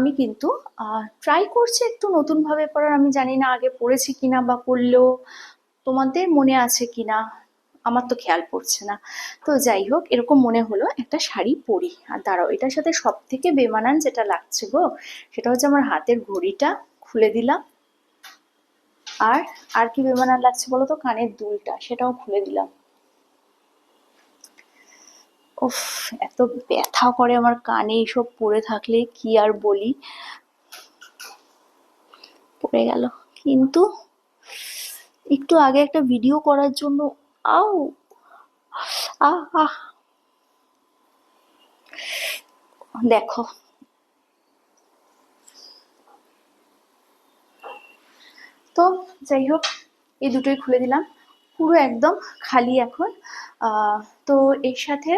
আমি কিন্তু ট্রাই করছি একটু নতুনভাবে পরার। আমি জানি না আগে পরেছি কিনা বা করলেও তোমাদের মনে আছে কিনা, আমার তো খেয়াল পড়ছে না। তো যাই হোক, এরকম মনে হলো একটা শাড়ি পরি। আর দাঁড়াও, এটার সাথে সব থেকে বেমানান যেটা লাগছে গো, সেটা হচ্ছে আমার হাতের ঘড়িটা খুলে দিলাম। আর আর কি বেমানান লাগছে বলো তো, কানের দুলটা সেটাও খুলে দিলাম। উফ, এত ব্যথা করে আমার কানে এইসব পরে থাকলে, কি আর বলি। পড়ে গেল। কিন্তু একটু আগে একটা ভিডিও করার জন্য, আউ, আহ আহ দেখো। তো যাই হোক, এই দুটোই খুলে দিলাম, পুরো একদম খালি এখন। আহ, তো এর সাথে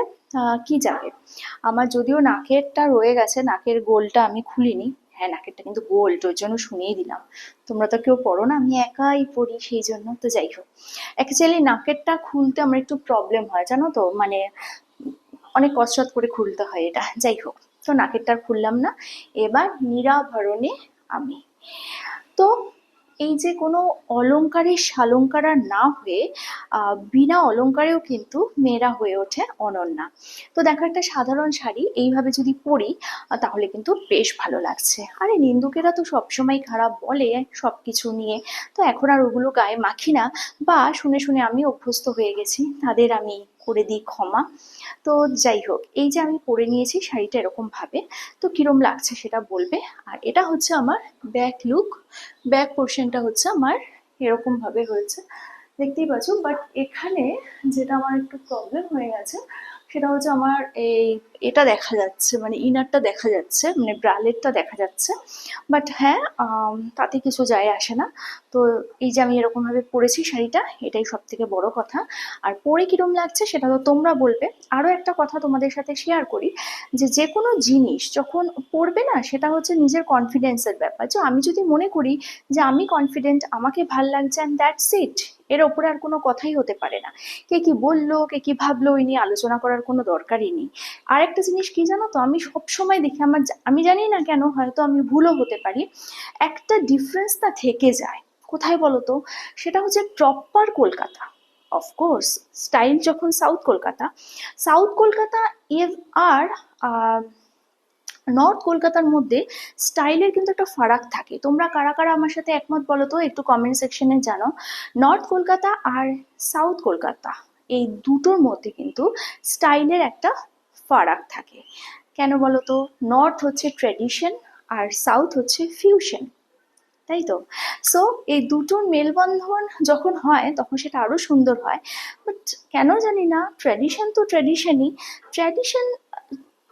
কি যাবে, আমার যদিও নাকেরটা রয়ে গেছে, নাকের গোলটা আমি খুলিনি। হ্যাঁ, নাকেরটা কিন্তু গোল্ড, ওর জন্য শুনিয়ে দিলাম। তোমরা তো কেউ পড়ো না, আমি একাই পড়ি সেই জন্য। তো যাই হোক, অ্যাকচুয়ালি নাকেরটা খুলতে আমার একটু প্রবলেম হয় জানো তো, মানে অনেক কসরত করে খুলতে হয় এটা। যাই হোক, তো নাকেরটা আর খুললাম না। এবার নিরাভরণে আমি। তো এই যে কোনো অলংকারে শালঙ্কারা না হয়ে বিনা অলংকারেও কিন্তু মেয়েরা হয়ে ওঠে অনন্যা। তো দেখো, একটা সাধারণ শাড়ি এইভাবে যদি পরি তাহলে কিন্তু বেশ ভালো লাগছে। আরে নিন্দুকেরা তো সবসময় খারাপ বলে সবকিছু নিয়ে, তো এখন আর ওগুলো গায়ে মাখি না, বা শুনে শুনে আমি অভ্যস্ত হয়ে গেছি, তাদের আমি করে দিই ক্ষমা। তো যাই হোক, এই যে আমি পরে নিয়েছি শাড়িটা এরকম ভাবে, তো কিরম লাগছে সেটা বলবে। আর এটা হচ্ছে আমার ব্যাক লুক। ব্যাক পোর্শনটা হচ্ছে আমার এরকম ভাবে হয়েছে, দেখতেই পাচ্ছ। বাট এখানে যেটা আমার একটু প্রবলেম হয়ে গেছে, সেটা হচ্ছে আমার এই এটা দেখা যাচ্ছে, মানে ইনারটা দেখা যাচ্ছে, মানে ব্রালেটটা দেখা যাচ্ছে। বাট হ্যাঁ, তাতে কিছু যায় আসে না। তো এই যে আমি এরকম ভাবে পরেছি শাড়িটা, এটাই সব থেকে বড় কথা। আর পরে কিরম লাগছে সেটা তো তোমরা বলবে। আরো একটা কথা তোমাদের সাথে শেয়ার করি, যে যে কোনো জিনিস যখন পড়বে না, সেটা হচ্ছে নিজের কনফিডেন্সের ব্যাপার। যে আমি যদি মনে করি যে আমি কনফিডেন্ট, আমাকে ভাল লাগছে, অ্যান্ড দ্যাটস ইট, এর ওপরে আর কোনো কথাই হতে পারে না। কে কি বললো, কে কি ভাবলো, ওই নিয়ে আলোচনা করার কোনো দরকারই নেই। আর একটা জিনিস কি জানো তো, আমি সব সময় দেখি আমার, আমি জানি না কেন, হয়তো আমি ভুলও হতে পারি, একটা ডিফারেন্স না থেকে যায়। কোথায় বলো তো, সেটা হচ্ছে প্রপার কলকাতা, অফকোর্স স্টাইল যখন সাউথ কলকাতা, সাউথ কলকাতা এর আর নর্থ কলকাতার মধ্যে স্টাইলের কিন্তু একটা ফারাক থাকে। তোমরা কারা কারা আমার সাথে একমত বলো তো, একটু কমেন্ট সেকশনে জানো। নর্থ কলকাতা আর সাউথ কলকাতা, এই দুটোর মধ্যে কিন্তু স্টাইলের একটা ফারাক থাকে। কেন বলো তো, নর্থ হচ্ছে ট্রেডিশন আর সাউথ হচ্ছে ফিউশন, তাই তো? সো এই দুটোর মেলবন্ধন যখন হয় তখন সেটা আরো সুন্দর হয়। বাট কেন জানি না, ট্র্যাডিশন তো ট্র্যাডিশনই, ট্র্যাডিশন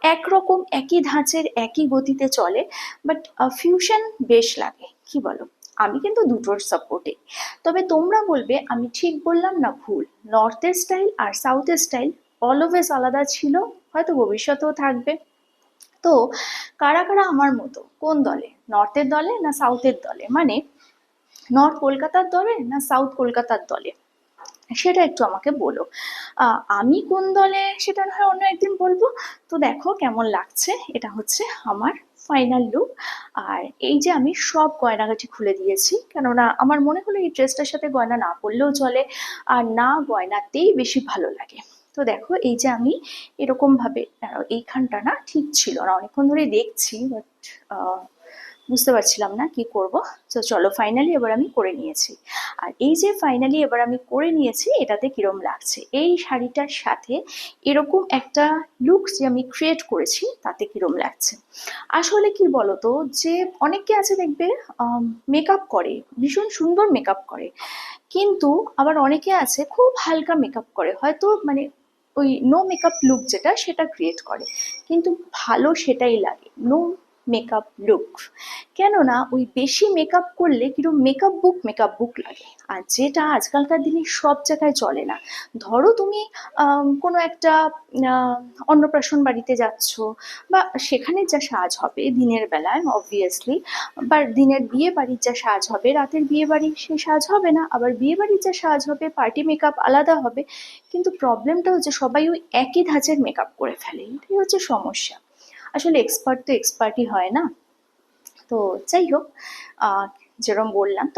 একরকম একই ধাঁচের একই গতিতে চলে, বাট ফিউশন বেশ লাগে, কি বলো? আমি কিন্তু দুটোর সাপোর্টে। তবে তোমরা বলবে আমি ঠিক বললাম না ভুল। নর্থের স্টাইল আর সাউথের স্টাইল অলওয়েজ আলাদা ছিল, হয়তো ভবিষ্যতেও থাকবে। তো কারা কারা আমার মতো, কোন দলে, নর্থের দলে না সাউথের দলে, মানে নর্থ কলকাতার দলে না সাউথ কলকাতার দলে, সেটা একটু আমাকে বলো। আমি কোন দলে সেটা না হয় অন্য একদিন বলবো। তো দেখো কেমন লাগছে, এটা হচ্ছে আমার ফাইনাল লুক। আর এই যে আমি সব গয়নাগাটি খুলে দিয়েছি, কেননা আমার মনে হলো এই ড্রেসটার সাথে গয়না না পরলেও চলে, আর না গয়নাতেই বেশি ভালো লাগে। তো দেখো, এই যে আমি এরকম ভাবে, দাঁড়াও, এইখানটা না ঠিক ছিল না, অনেকক্ষণ ধরে দেখছি, বাট বুঝতে পারছিলাম না কি করব। তো চলো, ফাইনালি এবার আমি করে নিয়েছি। আর এই যে ফাইনালি এবার আমি করে নিয়েছি, এটাতে কিরম লাগছে, এই শাড়িটার সাথে এরকম একটা লুক যে আমি ক্রিয়েট করেছি, তাতে কিরম লাগছে। আসলে কি বলতো, যে অনেকে আছে দেখবে মেকআপ করে, ভীষণ সুন্দর মেকআপ করে, কিন্তু আবার অনেকে আছে খুব হালকা মেকআপ করে, হয়তো মানে ওই নো মেকআপ লুক যেটা, সেটা ক্রিয়েট করে, কিন্তু ভালো সেটাই লাগে, নো মেকআপ লুক। কেননা ওই বেশি মেকআপ করলে কিরকম মেকআপ বুক লাগে, আর যেটা আজকালকার দিনে সব জায়গায় চলে না। ধরো তুমি কোনো একটা আহ, অন্নপ্রাশন বাড়িতে যাচ্ছ, বা সেখানে যা সাজ হবে দিনের বেলায় অবভিয়াসলি, বা দিনের বিয়ে বাড়ির যা সাজ হবে রাতের বিয়ে বাড়ির সে সাজ হবে না, আবার বিয়ে বাড়ির যা সাজ হবে পার্টি মেকআপ আলাদা হবে। কিন্তু প্রবলেমটা হচ্ছে সবাই ওই একই ধাঁচের মেকআপ করে ফেলে, এটাই হচ্ছে সমস্যা। আসলে এক্সপার্ট তো এক্সপার্টই হয় না। তো যাই হোক, যেরকম বললাম তো